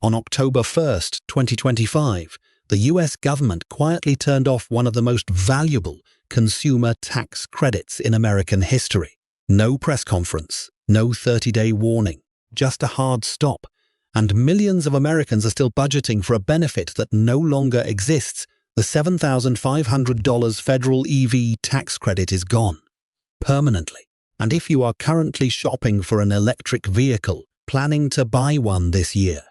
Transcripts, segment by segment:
On October 1st, 2025, the US government quietly turned off one of the most valuable consumer tax credits in American history. No press conference, no 30-day warning, just a hard stop. And millions of Americans are still budgeting for a benefit that no longer exists. The $7,500 federal EV tax credit is gone permanently. And if you are currently shopping for an electric vehicle, planning to buy one this year,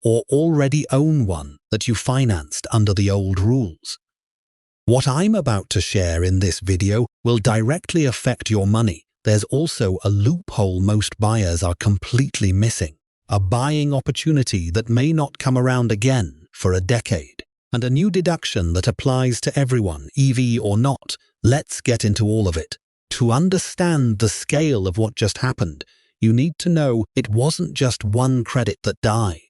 or already own one that you financed under the old rules, what I'm about to share in this video will directly affect your money. There's also a loophole most buyers are completely missing, a buying opportunity that may not come around again for a decade, and a new deduction that applies to everyone, EV or not. Let's get into all of it. To understand the scale of what just happened, you need to know it wasn't just one credit that died.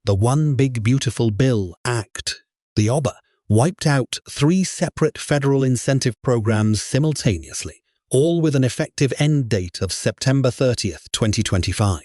The One Big Beautiful Bill Act, the OBBA, wiped out 3 separate federal incentive programs simultaneously, all with an effective end date of September 30th, 2025.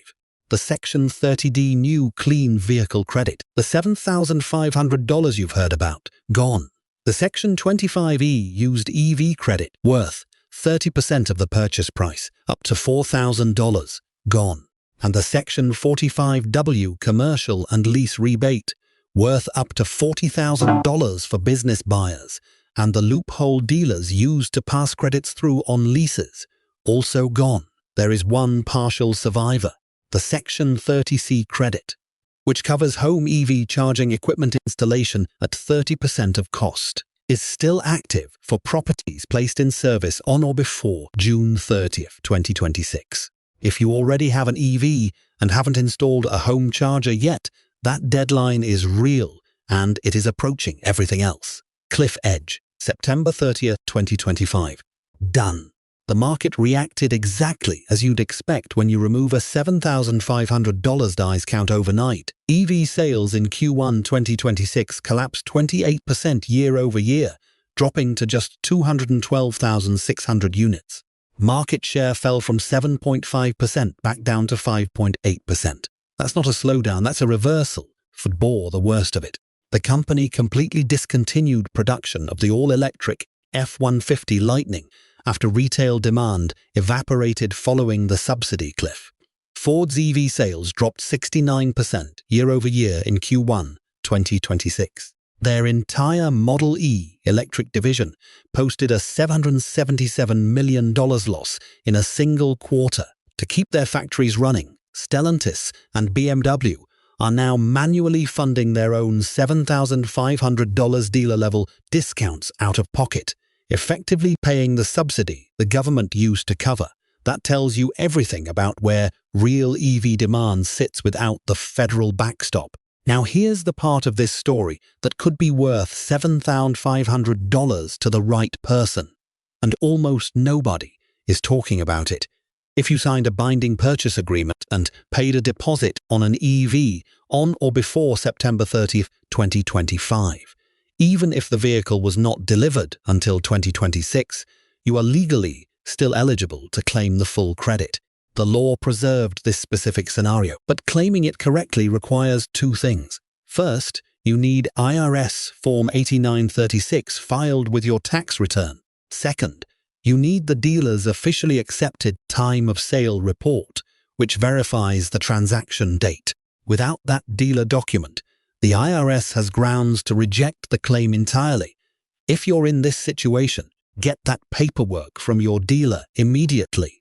The Section 30D New Clean Vehicle Credit, the $7,500 you've heard about, gone. The Section 25E Used EV Credit, worth 30% of the purchase price, up to $4,000, gone. And the Section 45W Commercial and Lease Rebate, worth up to $40,000 for business buyers, and the loophole dealers used to pass credits through on leases, also gone. There is one partial survivor, the Section 30C credit, which covers home EV charging equipment installation at 30% of cost, is still active for properties placed in service on or before June 30th, 2026. If you already have an EV and haven't installed a home charger yet, that deadline is real and it is approaching everything else. Cliff edge, September 30th, 2025. Done. The market reacted exactly as you'd expect when you remove a $7,500 dice count overnight. EV sales in Q1 2026 collapsed 28% year-over-year, dropping to just 212,600 units. Market share fell from 7.5% back down to 5.8%. That's not a slowdown, that's a reversal. Ford bore the worst of it. The company completely discontinued production of the all-electric F-150 Lightning after retail demand evaporated following the subsidy cliff. Ford's EV sales dropped 69% year-over-year in Q1 2026. Their entire Model E electric division posted a $777 million loss in a single quarter. To keep their factories running, Stellantis and BMW are now manually funding their own $7,500 dealer-level discounts out of pocket, effectively paying the subsidy the government used to cover. That tells you everything about where real EV demand sits without the federal backstop. Now here's the part of this story that could be worth $7,500 to the right person, and almost nobody is talking about it. If you signed a binding purchase agreement and paid a deposit on an EV on or before September 30th, 2025, even if the vehicle was not delivered until 2026, you are legally still eligible to claim the full credit. The law preserved this specific scenario, but claiming it correctly requires 2 things. First, you need IRS Form 8936 filed with your tax return. Second, you need the dealer's officially accepted time of sale report, which verifies the transaction date. Without that dealer document, the IRS has grounds to reject the claim entirely. If you're in this situation, get that paperwork from your dealer immediately.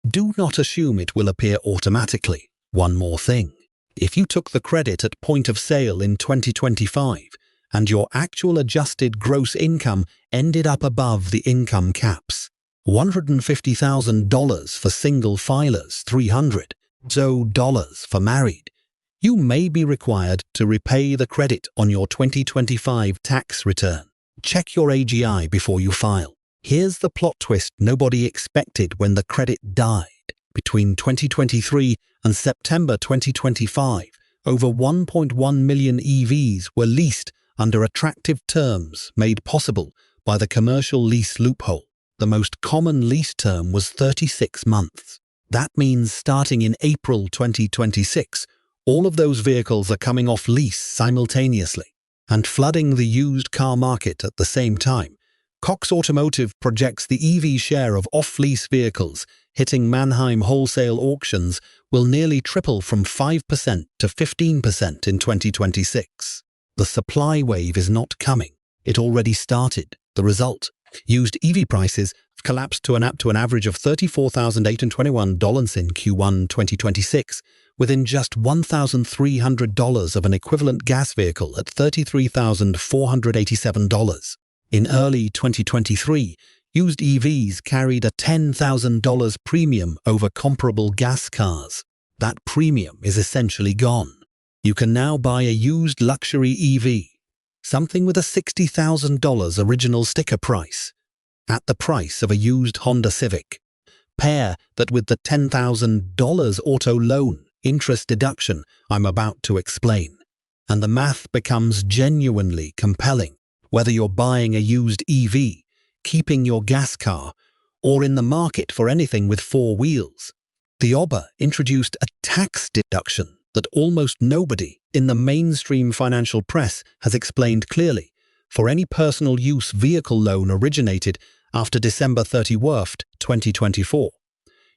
Do not assume it will appear automatically. One more thing. If you took the credit at point of sale in 2025 and your actual adjusted gross income ended up above the income caps, $150,000 for single filers, $300,000 for married, you may be required to repay the credit on your 2025 tax return. Check your AGI before you file. Here's the plot twist nobody expected when the credit died. Between 2023 and September 2025, over 1.1 million EVs were leased under attractive terms made possible by the commercial lease loophole. The most common lease term was 36 months. That means starting in April 2026, All of those vehicles are coming off lease simultaneously and flooding the used car market at the same time. Cox Automotive projects the EV share of off-lease vehicles hitting Mannheim wholesale auctions will nearly triple from 5% to 15% in 2026. The supply wave is not coming. It already started. The result? Used EV prices have collapsed to an average of $34,821 in Q1 2026, within just $1,300 of an equivalent gas vehicle at $33,487. In early 2023, used EVs carried a $10,000 premium over comparable gas cars. That premium is essentially gone. You can now buy a used luxury EV, something with a $60,000 original sticker price, at the price of a used Honda Civic. Pair that with the $10,000 auto loan interest deduction I'm about to explain, and the math becomes genuinely compelling. Whether you're buying a used EV, keeping your gas car, or in the market for anything with 4 wheels, the OBA introduced a tax deduction that almost nobody in the mainstream financial press has explained clearly. For any personal use vehicle loan originated after December 31st, 2024,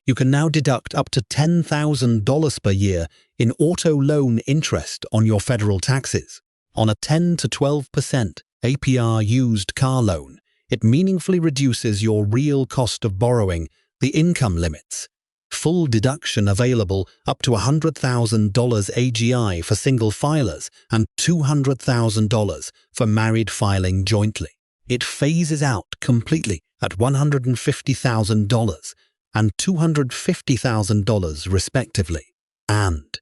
you can now deduct up to $10,000 per year in auto loan interest on your federal taxes. On a 10 to 12% APR used car loan, it meaningfully reduces your real cost of borrowing, the income limits. Full deduction available up to $100,000 AGI for single filers and $200,000 for married filing jointly. It phases out completely at $150,000 and $250,000 respectively. And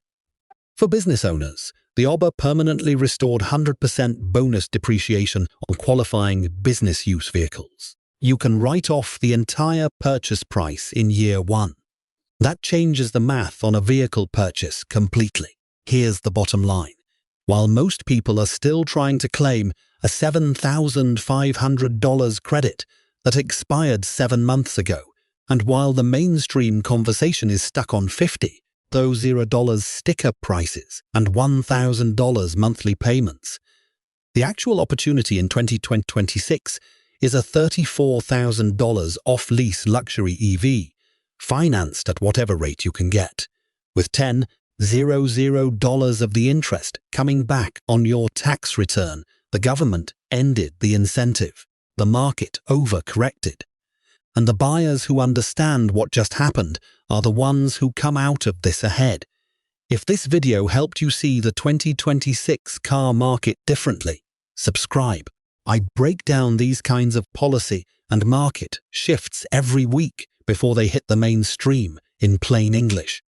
for business owners, the OBA permanently restored 100% bonus depreciation on qualifying business use vehicles. You can write off the entire purchase price in year 1. That changes the math on a vehicle purchase completely. Here's the bottom line. While most people are still trying to claim a $7,500 credit that expired 7 months ago, and while the mainstream conversation is stuck on those $0 sticker prices and $1,000 monthly payments, the actual opportunity in 2026 is a $34,000 off-lease luxury EV, financed at whatever rate you can get, with $10,000 of the interest coming back on your tax return. The government ended the incentive. The market overcorrected. And the buyers who understand what just happened are the ones who come out of this ahead. If this video helped you see the 2026 car market differently, subscribe. I break down these kinds of policy and market shifts every week before they hit the mainstream in plain English.